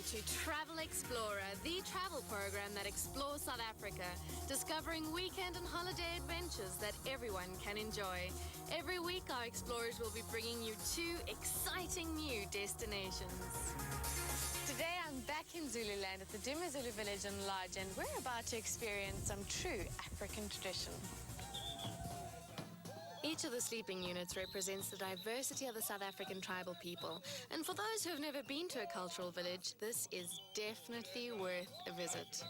to Travel Explorer, the travel program that explores South Africa, discovering weekend and holiday adventures that everyone can enjoy. Every week, our explorers will be bringing you 2 exciting new destinations. Today, I'm back in Zululand at the Zulu village and lodge, and we're about to experience some true African tradition. Each of the sleeping units represents the diversity of the South African tribal people. And for those who have never been to a cultural village, this is definitely worth a visit.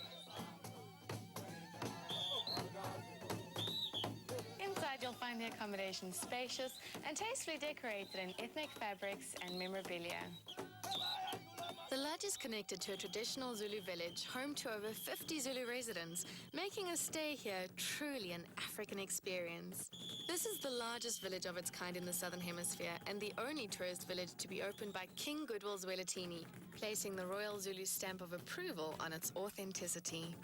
Inside, you'll find the accommodation spacious and tastefully decorated in ethnic fabrics and memorabilia. The lodge is connected to a traditional Zulu village, home to over 50 Zulu residents, making a stay here truly an African experience. This is the largest village of its kind in the Southern Hemisphere and the only tourist village to be opened by King Goodwill Zwelithini, placing the Royal Zulu stamp of approval on its authenticity.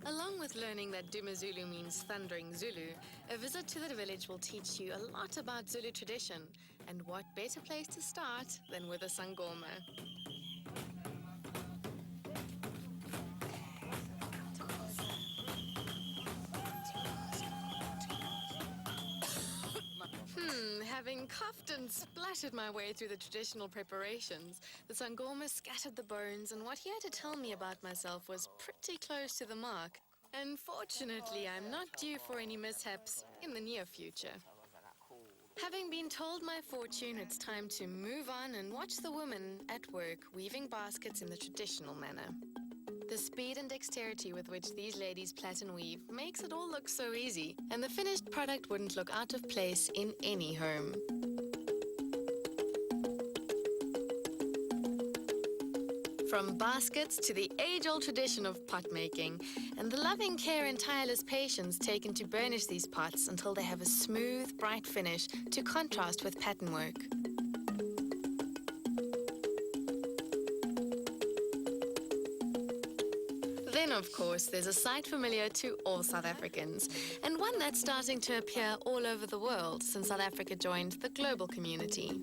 Along with learning that Zulu means thundering Zulu, a visit to the village will teach you a lot about Zulu tradition, and what better place to start than with a sangoma. Having coughed and splattered my way through the traditional preparations, the sangoma scattered the bones, and what he had to tell me about myself was pretty close to the mark. Unfortunately, I'm not due for any mishaps in the near future. Having been told my fortune, it's time to move on and watch the women at work weaving baskets in the traditional manner. The speed and dexterity with which these ladies plait and weave makes it all look so easy, and the finished product wouldn't look out of place in any home. From baskets to the age-old tradition of pot making, and the loving care and tireless patience taken to burnish these pots until they have a smooth, bright finish to contrast with pattern work. Then, of course, there's a sight familiar to all South Africans, and one that's starting to appear all over the world since South Africa joined the global community.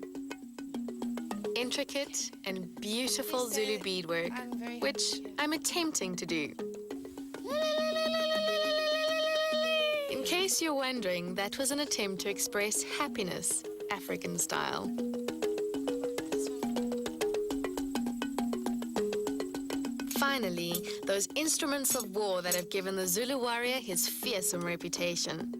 Intricate and beautiful Zulu beadwork, which I'm attempting to do. In case you're wondering, that was an attempt to express happiness, African style. Finally, those instruments of war that have given the Zulu warrior his fearsome reputation.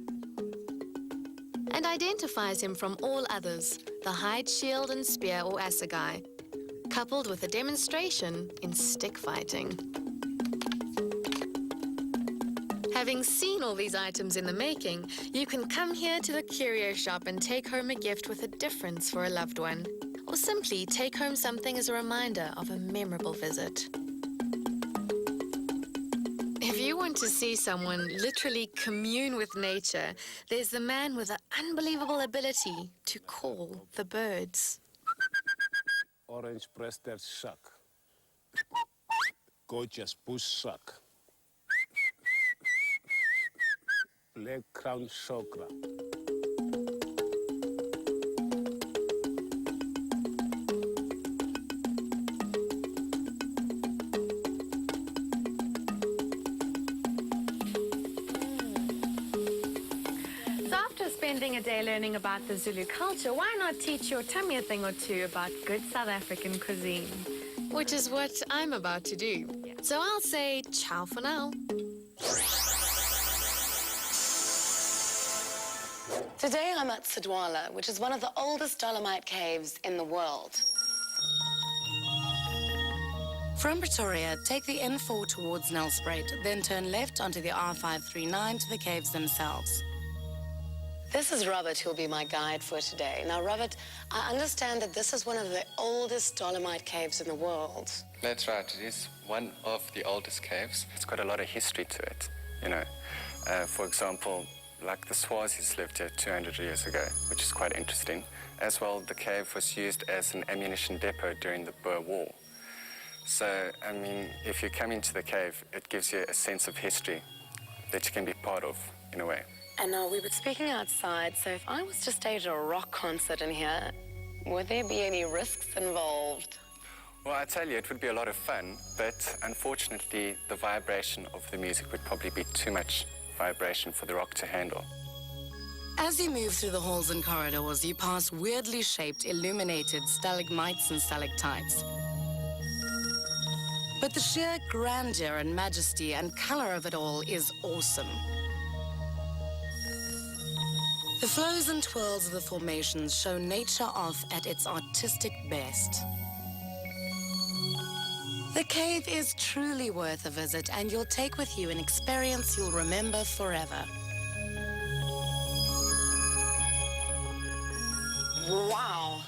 And identifies him from all others, the hide shield and spear or assegai, coupled with a demonstration in stick fighting. Having seen all these items in the making, you can come here to the curio shop and take home a gift with a difference for a loved one, or simply take home something as a reminder of a memorable visit. If you want to see someone literally commune with nature, there's the man with the unbelievable ability to call the birds. Orange-breasted shark. Gorgeous bush shark. Black-crowned shawcrab. Spending a day learning about the Zulu culture, why not teach your tummy a thing or two about good South African cuisine? Which is what I'm about to do. So I'll say ciao for now. Today I'm at Sidwala, which is one of the oldest dolomite caves in the world. From Pretoria, take the N4 towards Nelspruit, then turn left onto the R539 to the caves themselves. This is Robert, who will be my guide for today. Now, Robert, I understand that this is one of the oldest dolomite caves in the world. That's right. It is one of the oldest caves. It's got a lot of history to it, you know. For example, like the Swazis lived here 200 years ago, which is quite interesting. As well, the cave was used as an ammunition depot during the Boer War. So, I mean, if you come into the cave, it gives you a sense of history that you can be part of, in a way. And now we were speaking outside, so if I was to stage a rock concert in here, would there be any risks involved? Well, I tell you, it would be a lot of fun, but unfortunately, the vibration of the music would probably be too much vibration for the rock to handle. As you move through the halls and corridors, you pass weirdly shaped, illuminated stalagmites and stalactites. But the sheer grandeur and majesty and color of it all is awesome. The flows and twirls of the formations show nature off at its artistic best. The cave is truly worth a visit, and you'll take with you an experience you'll remember forever. Wow.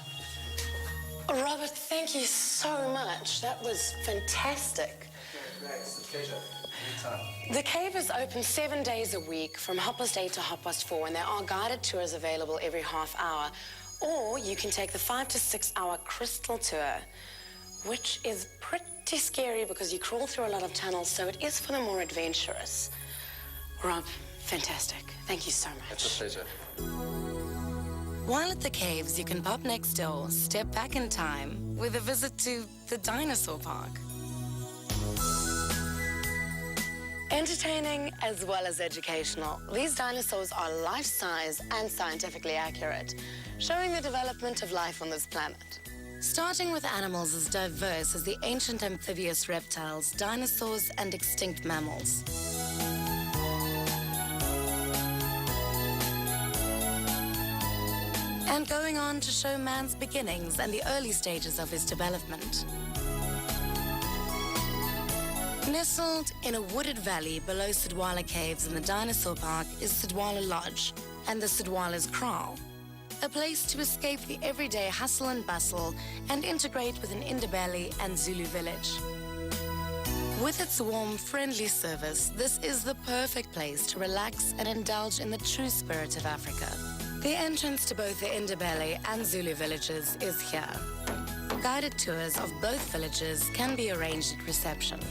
Robert, thank you so much. That was fantastic. It's a pleasure. Anytime. The cave is open 7 days a week from 8:30 to 4:30, and there are guided tours available every half hour. Or you can take the 5 to 6 hour crystal tour, which is pretty scary because you crawl through a lot of tunnels, so it is for the more adventurous. Rob, fantastic. Thank you so much. It's a pleasure. While at the caves, you can pop next door, step back in time with a visit to the dinosaur park. Entertaining as well as educational, these dinosaurs are life-size and scientifically accurate, showing the development of life on this planet. Starting with animals as diverse as the ancient amphibious reptiles, dinosaurs, and extinct mammals. And going on to show man's beginnings and the early stages of his development. Nestled in a wooded valley below Sidwala Caves in the Dinosaur Park is Sidwala Lodge and the Sidwala's Kraal, a place to escape the everyday hustle and bustle and integrate with an Indabele and Zulu village. With its warm, friendly service, this is the perfect place to relax and indulge in the true spirit of Africa. The entrance to both the Indabele and Zulu villages is here. Guided tours of both villages can be arranged at reception.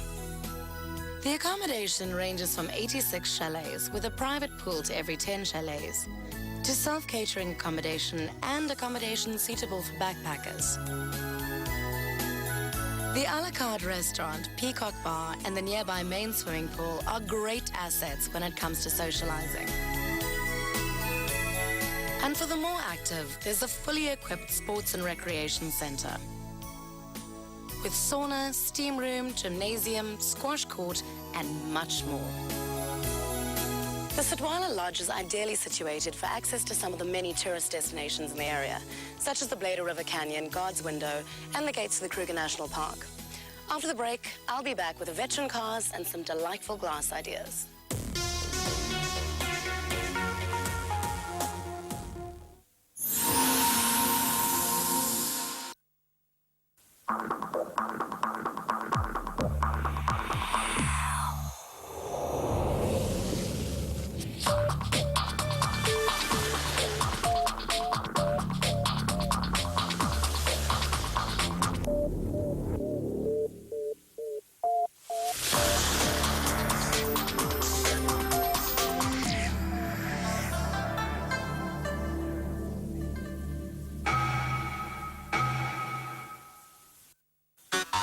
The accommodation ranges from 86 chalets with a private pool to every 10 chalets, to self-catering accommodation and accommodation suitable for backpackers. The a la carte restaurant, Peacock Bar, and the nearby main swimming pool are great assets when it comes to socializing. And for the more active, there's a fully equipped sports and recreation center with sauna, steam room, gymnasium, squash court, and much more. The Sidwala Lodge is ideally situated for access to some of the many tourist destinations in the area, such as the Bladder River Canyon, God's Window, and the gates to the Kruger National Park. After the break, I'll be back with veteran cars and some delightful glass ideas.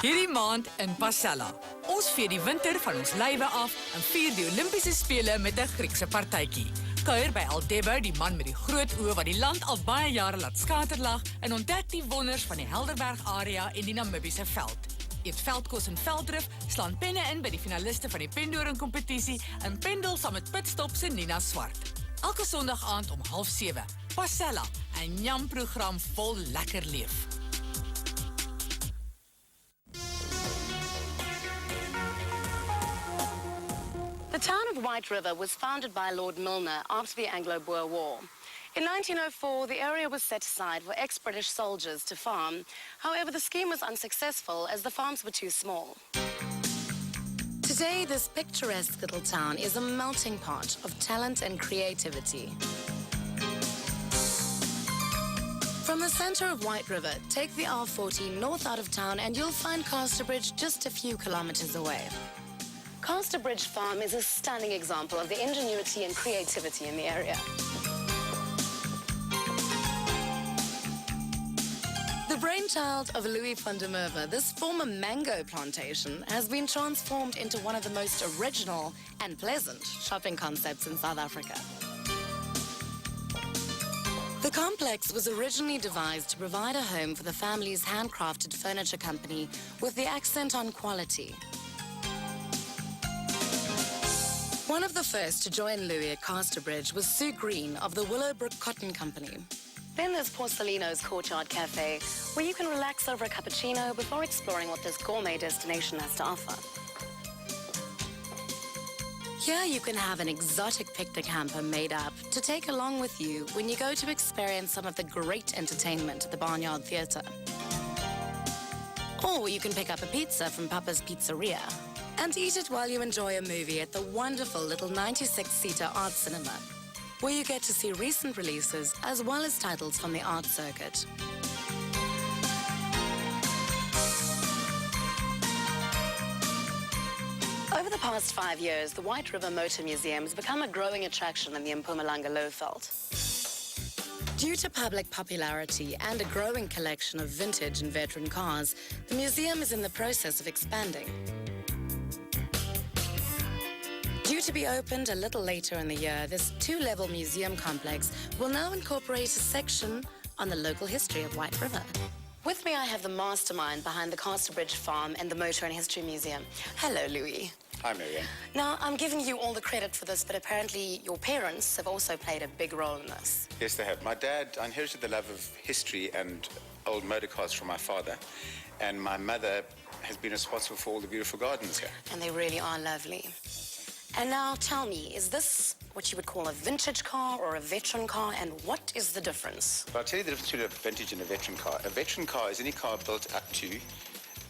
Hierdie maand in Pasella. Ons vier die winter van ons lywe af en vier die Olimpiese spele met 'n Griekse partytjie. Kuier by Aldebbo, die man met die groot oë wat die land al baie jare laat skaterlag, en ontdek die wonders van die Helderberg area en die Namibiese veld. Eet veldkos en veldrif, slaan penne in by die finaliste van die pendoring kompetisie en pendel saam met pitstops en Nina Swart. Elke Sondag aand om 6:30. Pasella, 'n jamprogram vol lekker leef. The town of White River was founded by Lord Milner after the Anglo-Boer War. In 1904, the area was set aside for ex-British soldiers to farm. However, the scheme was unsuccessful as the farms were too small. Today, this picturesque little town is a melting pot of talent and creativity. From the center of White River, take the R40 north out of town and you'll find Casterbridge just a few kilometers away. Casterbridge Farm is a stunning example of the ingenuity and creativity in the area. The The brainchild of Louis van der Merwe, this former mango plantation has been transformed into one of the most original and pleasant shopping concepts in South Africa. The complex was originally devised to provide a home for the family's handcrafted furniture company with the accent on quality. One of the first to join Louis at Casterbridge was Sue Green of the Willowbrook Cotton Company. Then there's Porcelino's Courtyard Cafe, where you can relax over a cappuccino before exploring what this gourmet destination has to offer. Here you can have an exotic picnic hamper made up to take along with you when you go to experience some of the great entertainment at the Barnyard Theatre. Or you can pick up a pizza from Papa's Pizzeria and eat it while you enjoy a movie at the wonderful little 96-seater art cinema, where you get to see recent releases as well as titles from the art circuit. Over the past 5 years, the White River Motor Museum has become a growing attraction in the Mpumalanga Lowveld. Due to public popularity and a growing collection of vintage and veteran cars, the museum is in the process of expanding. Due to be opened a little later in the year, this 2-level museum complex will now incorporate a section on the local history of White River. With me, I have the mastermind behind the Casterbridge Farm and the Motor and History Museum. Hello, Louis. Hi, Marianne. Now, I'm giving you all the credit for this, but apparently your parents have also played a big role in this. Yes, they have. My dad, I inherited the love of history and old motor cars from my father, and my mother has been responsible for all the beautiful gardens here. And they really are lovely. And now tell me, is this what you would call a vintage car or a veteran car, and what is the difference? Well, I'll tell you the difference between a vintage and a veteran car. A veteran car is any car built up to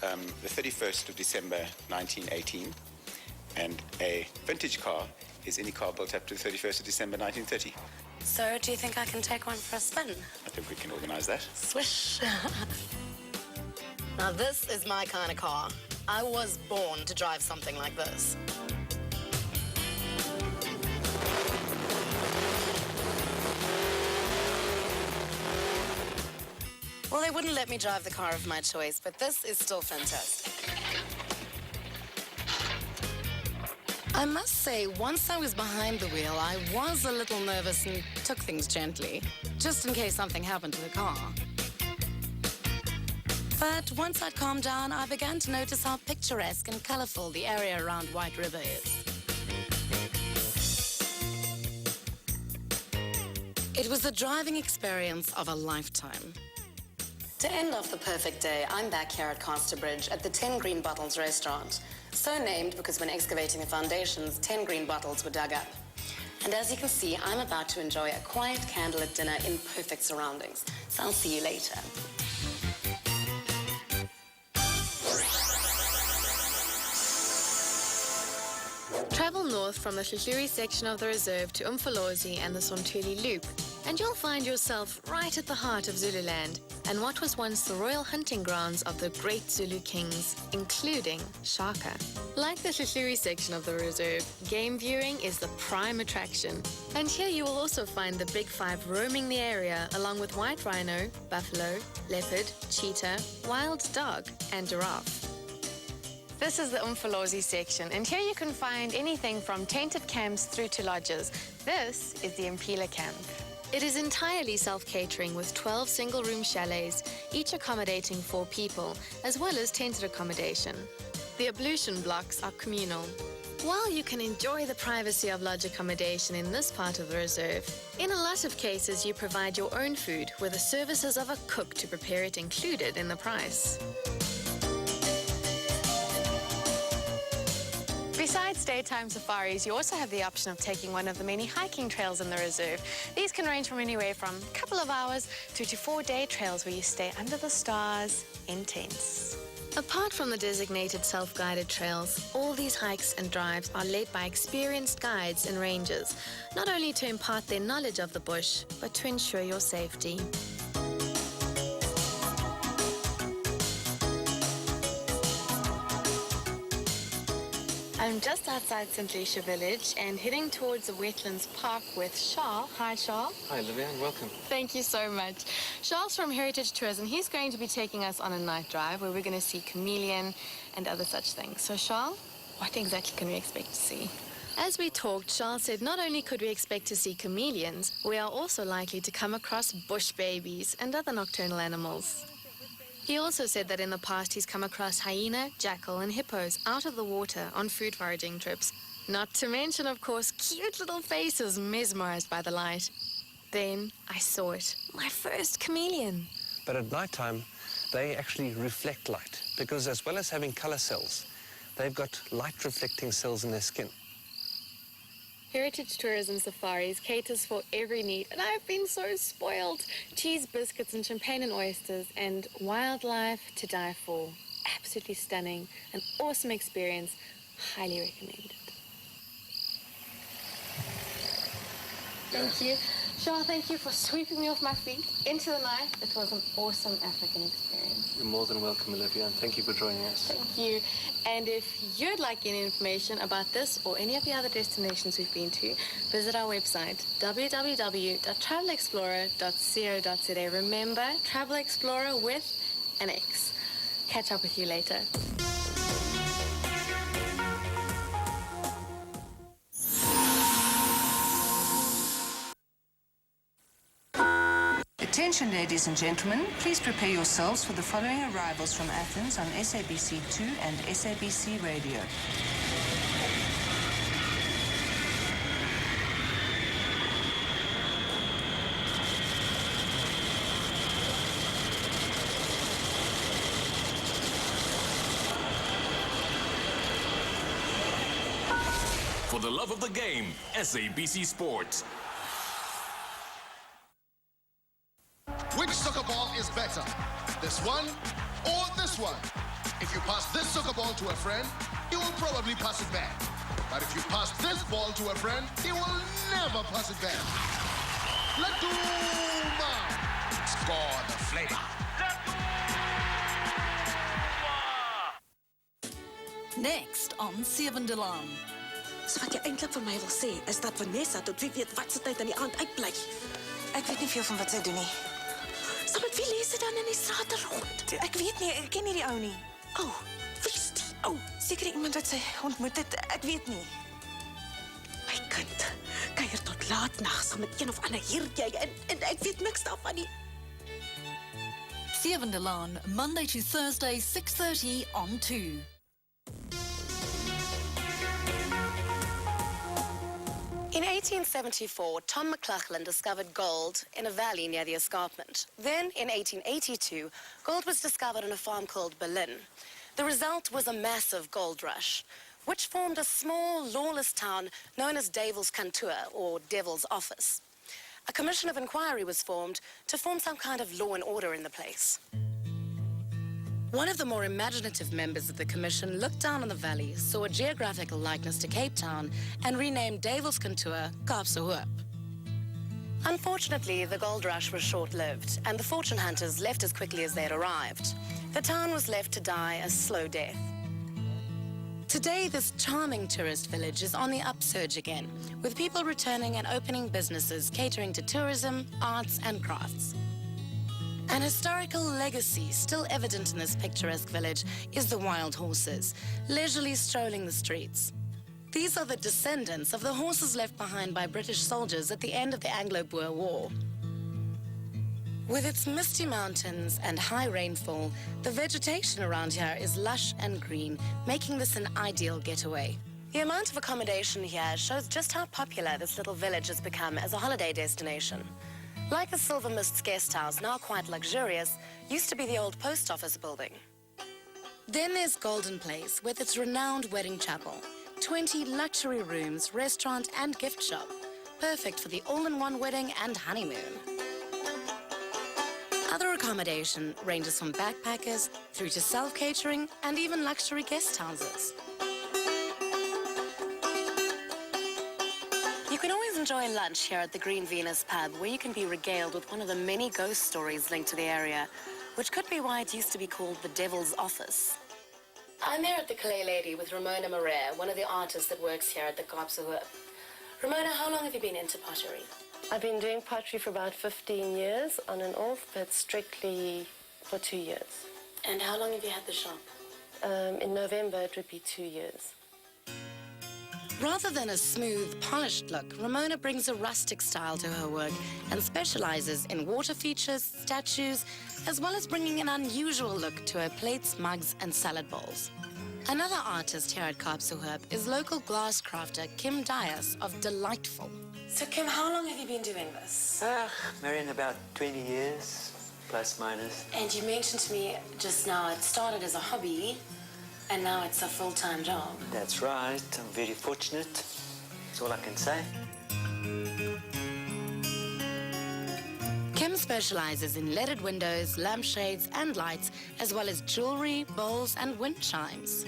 the 31st of December 1918, and a vintage car is any car built up to the 31st of December 1930. So, do you think I can take one for a spin? I think we can organize that. Swish. Now, this is my kind of car. I was born to drive something like this. Well, they wouldn't let me drive the car of my choice, but this is still fantastic. I must say, once I was behind the wheel, I was a little nervous and took things gently, just in case something happened to the car. But once I'd calmed down, I began to notice how picturesque and colorful the area around White River is. It was the driving experience of a lifetime. To end off the perfect day, I'm back here at Casterbridge at the 10 Green Bottles restaurant. So named because when excavating the foundations, 10 green bottles were dug up. And as you can see, I'm about to enjoy a quiet candlelit dinner in perfect surroundings. So I'll see you later. Travel north from the Hluhluwe section of the reserve to Umfolozi and the Sontuli Loop, and you'll find yourself right at the heart of Zululand and what was once the royal hunting grounds of the great Zulu kings, including Shaka. Like the Hluhluwe section of the reserve, game viewing is the prime attraction. And here you will also find the Big Five roaming the area, along with white rhino, buffalo, leopard, cheetah, wild dog, and giraffe. This is the Umfolozi section, and here you can find anything from tented camps through to lodges. This is the Impila camp. It is entirely self-catering with 12 single-room chalets, each accommodating 4 people, as well as tented accommodation. The ablution blocks are communal. While you can enjoy the privacy of lodge accommodation in this part of the reserve, in a lot of cases you provide your own food with the services of a cook to prepare it included in the price. Besides daytime safaris, you also have the option of taking one of the many hiking trails in the reserve. These can range from anywhere from a couple of hours through to 4-day trails where you stay under the stars in tents. Apart from the designated self-guided trails, all these hikes and drives are led by experienced guides and rangers, not only to impart their knowledge of the bush, but to ensure your safety. I'm just outside St. Lucia Village and heading towards the Wetlands Park with Charles. Hi, Charles. Hi, Olivia, and welcome. Thank you so much. Charles from Heritage Tours, and he's going to be taking us on a night drive where we're going to see chameleon and other such things. So, Charles, what exactly can we expect to see? As we talked, Charles said not only could we expect to see chameleons, we are also likely to come across bush babies and other nocturnal animals. He also said that in the past he's come across hyena, jackal and hippos out of the water on food foraging trips. Not to mention, of course, cute little faces mesmerized by the light. Then I saw it, my first chameleon. But at night time, they actually reflect light because as well as having color cells, they've got light-reflecting cells in their skin. Heritage Tourism Safaris caters for every need, and I've been so spoiled. Cheese, biscuits, and champagne and oysters, and wildlife to die for. Absolutely stunning, an awesome experience, highly recommended. Thank you. Charles, thank you for sweeping me off my feet into the night. It was an awesome African experience. You're more than welcome, Olivia, and thank you for joining us. Thank you. And if you'd like any information about this or any of the other destinations we've been to, visit our website, www.travelexplorer.co.za. Remember, Travel Explorer with an X. Catch up with you later. Attention, ladies and gentlemen, please prepare yourselves for the following arrivals from Athens on SABC2 and SABC Radio. For the love of the game, SABC Sports. Which soccer ball is better? This one or this one? If you pass this soccer ball to a friend, he will probably pass it back. But if you pass this ball to a friend, he will never pass it back. Let's do now. Score the flavor. Next on Seven de Laan. So wat jy eintlik vir my wil sê, is dat Vanessa tot wie weet wat se tyd in die aand uitbly. Ek weet nie veel van wat sy doen nie. So met wie lees sy dan in die strate rond? Ek weet nie, ek ken nie die ou nie. Oh, wie is die ou? Seker iemand wat sy ontmoet het, ek weet nie. My kind, kuier tot laat nag saam met een of ander hierdjie en ek weet niks daarvan nie. Seven de Laan, Monday to Thursday, 6:30 on 2. In 1874, Tom McLachlan discovered gold in a valley near the escarpment. Then, in 1882, gold was discovered on a farm called Berlin. The result was a massive gold rush, which formed a small, lawless town known as Devil's Kantoor, or Devil's Office. A commission of inquiry was formed to form some kind of law and order in the place. One of the more imaginative members of the commission looked down on the valley, saw a geographical likeness to Cape Town, and renamed Devil's Kantoor Kaapse Hoop. Unfortunately, the gold rush was short-lived, and the fortune hunters left as quickly as they had arrived. The town was left to die a slow death. Today, this charming tourist village is on the upsurge again, with people returning and opening businesses catering to tourism, arts, and crafts. An historical legacy still evident in this picturesque village is the wild horses, leisurely strolling the streets. These are the descendants of the horses left behind by British soldiers at the end of the Anglo-Boer War. With its misty mountains and high rainfall, the vegetation around here is lush and green, making this an ideal getaway. The amount of accommodation here shows just how popular this little village has become as a holiday destination. Like the Silver Mist's guest house, now quite luxurious, used to be the old post office building. Then there's Golden Place, with its renowned wedding chapel, 20 luxury rooms, restaurant and gift shop, perfect for the all-in-one wedding and honeymoon. Other accommodation ranges from backpackers through to self-catering and even luxury guest houses. You can always enjoy lunch here at the Green Venus pub, where you can be regaled with one of the many ghost stories linked to the area, which could be why it used to be called the Devil's Office. I'm here at the Clay Lady with Ramona Morea, one of the artists that works here at the Kaapse Hoop. Ramona, how long have you been into pottery? I've been doing pottery for about 15 years, on and off, but strictly for 2 years. And how long have you had the shop? In November, it would be 2 years. Rather than a smooth, polished look, Ramona brings a rustic style to her work and specializes in water features, statues, as well as bringing an unusual look to her plates, mugs, and salad bowls. Another artist here at Kaapse Hoop is local glass crafter Kim Dias of Delightful. So Kim, how long have you been doing this? Marion, about 20 years, plus minus. And you mentioned to me just now it started as a hobby, and now it's a full-time job. That's right. I'm very fortunate. That's all I can say. Kim specializes in leaded windows, lampshades, and lights, as well as jewelry, bowls, and wind chimes.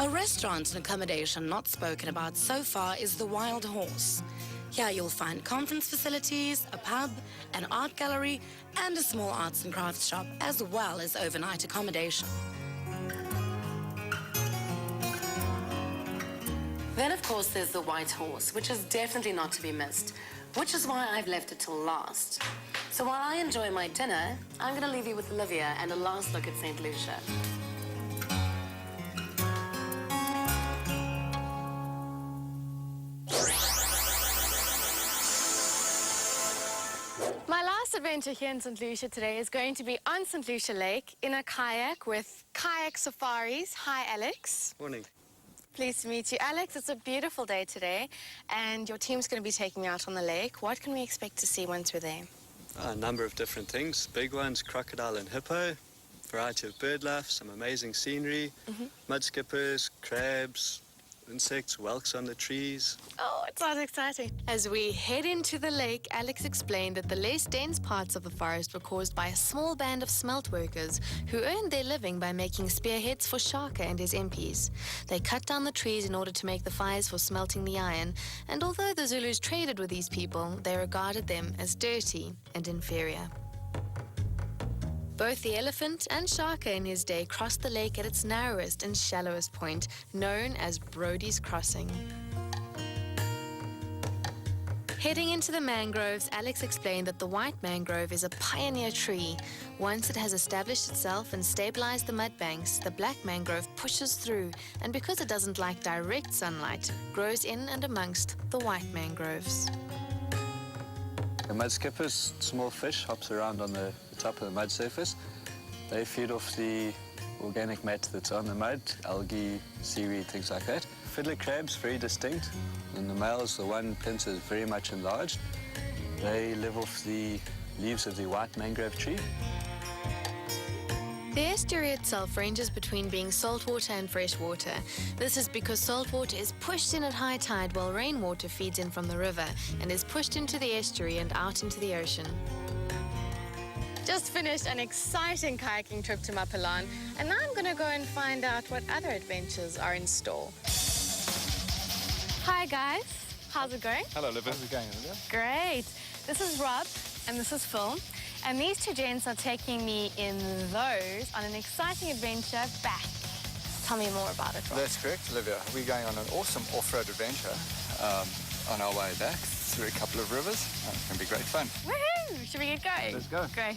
A restaurant and accommodation not spoken about so far is the Wild Horse. Here you'll find conference facilities, a pub, an art gallery, and a small arts and crafts shop, as well as overnight accommodation. Then, of course, there's the White Horse, which is definitely not to be missed, which is why I've left it till last. So while I enjoy my dinner, I'm going to leave you with Olivia and a last look at St. Lucia. My last adventure here in St. Lucia today is going to be on St. Lucia Lake in a kayak with Kayak Safaris. Hi, Alex. Morning. Pleased to meet you, Alex. It's a beautiful day today, and your team's going to be taking me out on the lake. What can we expect to see once we're there? A number of different things. Big ones, crocodile and hippo, variety of bird life, some amazing scenery, mud skippers, crabs, insects, whelks on the trees. Oh, it sounds exciting. As we head into the lake, Alex explained that the less dense parts of the forest were caused by a small band of smelt workers who earned their living by making spearheads for Shaka and his MPs. They cut down the trees in order to make the fires for smelting the iron, and although the Zulus traded with these people, they regarded them as dirty and inferior. Both the elephant and Shaka in his day crossed the lake at its narrowest and shallowest point, known as Brody's Crossing. Heading into the mangroves, Alex explained that the white mangrove is a pioneer tree. Once it has established itself and stabilized the mud banks, the black mangrove pushes through, and because it doesn't like direct sunlight, grows in and amongst the white mangroves. The mud skippers, small fish, hops around on the top of the mud surface. They feed off the organic matter that's on the mud, algae, seaweed, things like that. Fiddler crabs, very distinct. And the males, the one pincer is very much enlarged. They live off the leaves of the white mangrove tree. The estuary itself ranges between being saltwater and freshwater. This is because saltwater is pushed in at high tide while rainwater feeds in from the river and is pushed into the estuary and out into the ocean. Just finished an exciting kayaking trip to Mapalan, and now I'm going to go and find out what other adventures are in store. Hi guys, how's it going? Hello, Olivia. How's it going, Olivia? Great. This is Rob and this is Phil. And these two gents are taking me in those on an exciting adventure back. Tell me more about it, Rob. That's correct, Olivia. We're going on an awesome off-road adventure on our way back through a couple of rivers. It's going to be great fun. Woohoo! Should we get going? Let's go. Great.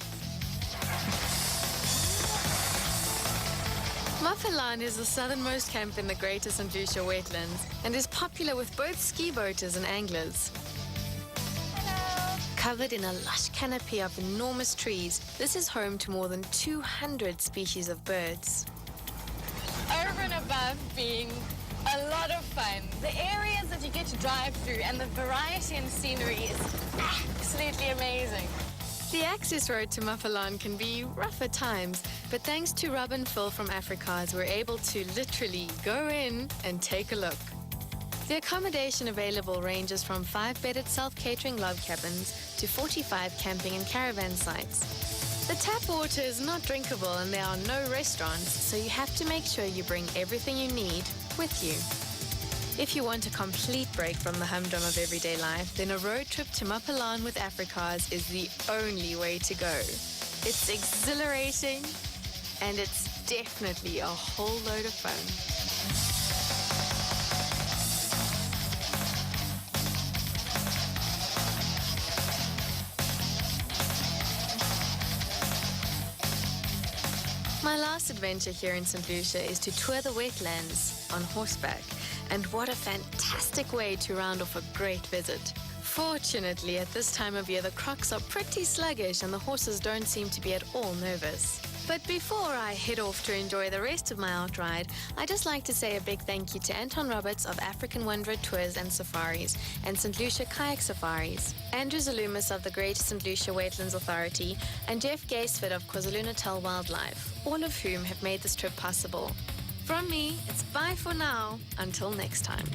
Mapalan is the southernmost camp in the Greater St. Lucia wetlands and is popular with both ski boaters and anglers. Covered in a lush canopy of enormous trees, this is home to more than 200 species of birds. Over and above being a lot of fun, the areas that you get to drive through and the variety in scenery is absolutely amazing. The access road to Mapalan can be rough at times, but thanks to Rob and Phil from Africars, we're able to literally go in and take a look. The accommodation available ranges from 5-bedded self-catering log cabins to 45 camping and caravan sites. The tap water is not drinkable and there are no restaurants, so you have to make sure you bring everything you need with you. If you want a complete break from the humdrum of everyday life, then a road trip to Mapalan with Africars is the only way to go. It's exhilarating, and it's definitely a whole load of fun. My last adventure here in St. Lucia is to tour the wetlands on horseback, and what a fantastic way to round off a great visit. Fortunately, at this time of year, the crocs are pretty sluggish and the horses don't seem to be at all nervous. But before I head off to enjoy the rest of my outride, I'd just like to say a big thank you to Anton Roberts of African Wanderer Tours and Safaris and St. Lucia Kayak Safaris, Andrew Zalumis of the Greater St. Lucia Wetlands Authority, and Jeff Gaisford of KwaZulu-Natal Wildlife, all of whom have made this trip possible. From me, it's bye for now. Until next time.